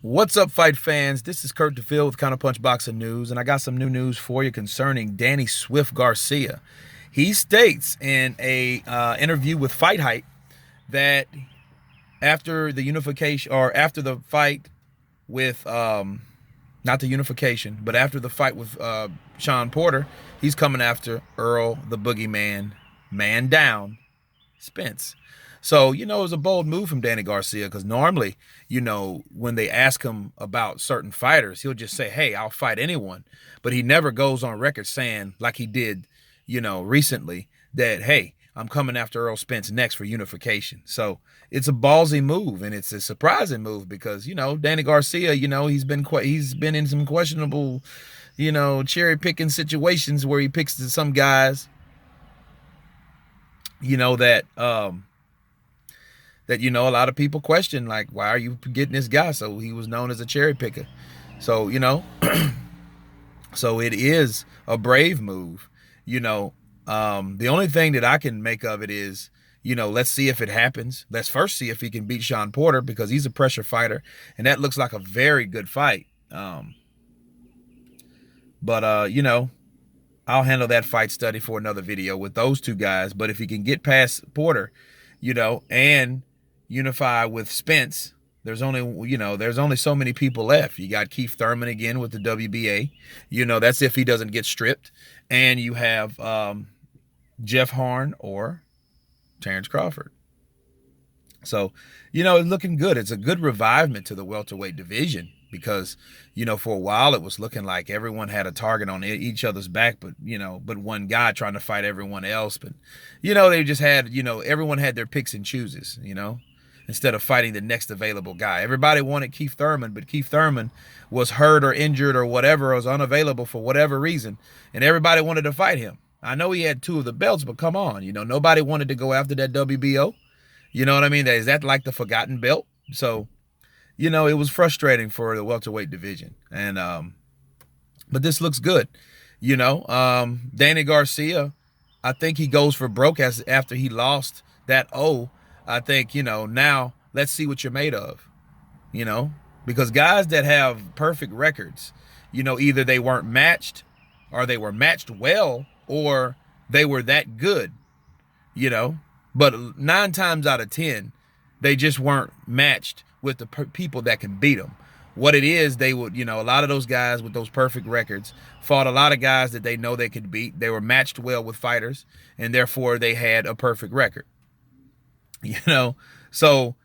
What's up, fight fans? This is Kurt DeVille with Counterpunch Boxing News, and I got some new news for you concerning Danny Swift Garcia. He states in a interview with Fight Hype that after the unification, or after the fight with, not the unification, but after the fight with Sean Porter, he's coming after Earl the Boogeyman, man down, Spence. So, it was a bold move from Danny Garcia because normally, when they ask him about certain fighters, he'll just say, hey, I'll fight anyone. But he never goes on record saying, like he did, recently, that, hey, I'm coming after Earl Spence next for unification. So it's a ballsy move, and it's a surprising move because, Danny Garcia, he's been in some questionable, cherry picking situations where he picks some guys, that a lot of people question, like, why are you getting this guy? So he was known as a cherry picker. So so it is a brave move. The only thing that I can make of it is, let's see if it happens. Let's first see if he can beat Sean Porter because he's a pressure fighter, and that looks like a very good fight. But I'll handle that fight study for another video with those two guys. But if he can get past Porter, and unify with Spence, there's only so many people left. You got Keith Thurman again with the WBA. That's if he doesn't get stripped. And you have Jeff Horn or Terrence Crawford. So, it's looking good. It's a good revivement to the welterweight division because, for a while it was looking like everyone had a target on each other's back, but one guy trying to fight everyone else. But, they just had, everyone had their picks and chooses, instead of fighting the next available guy. Everybody wanted Keith Thurman, but Keith Thurman was hurt or injured or whatever, or was unavailable for whatever reason, and everybody wanted to fight him. I know he had two of the belts, but come on, nobody wanted to go after that WBO. You know what I mean? Is that like the forgotten belt? So, it was frustrating for the welterweight division. And but this looks good. Danny Garcia, I think he goes for broke after he lost that I think, now let's see what you're made of. Because guys that have perfect records, either they weren't matched or they were matched well or they were that good, But 9 times out of 10, they just weren't matched with the people that can beat them. What it is, they would, a lot of those guys with those perfect records fought a lot of guys that they know they could beat. They were matched well with fighters, and therefore they had a perfect record. So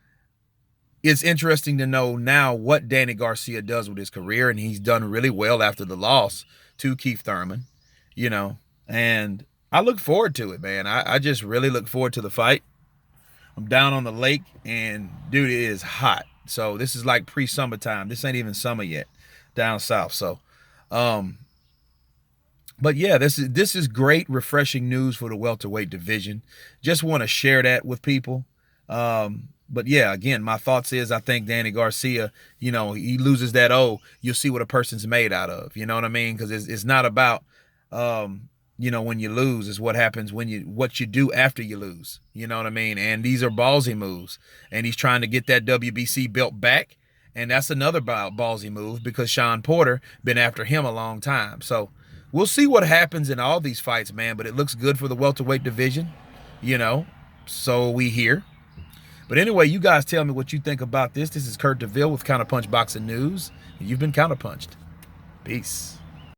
it's interesting to know now what Danny Garcia does with his career, and he's done really well after the loss to Keith Thurman, and I look forward to it, man. I just really look forward to the fight. I'm down on the lake, and dude, it is hot. So this is like pre-summertime. This ain't even summer yet down south. So, but yeah, this is great, refreshing news for the welterweight division. Just want to share that with people. But yeah, again, my thoughts is I think Danny Garcia, he loses that you'll see what a person's made out of. You know what I mean? Because it's not about when you lose, is what happens what you do after you lose. You know what I mean? And these are ballsy moves. And he's trying to get that WBC belt back. And that's another ballsy move because Sean Porter been after him a long time. So we'll see what happens in all these fights, man. But it looks good for the welterweight division, so we hear. But anyway, you guys tell me what you think about this. This is Kurt DeVille with Counterpunch Boxing News. And you've been counterpunched. Peace.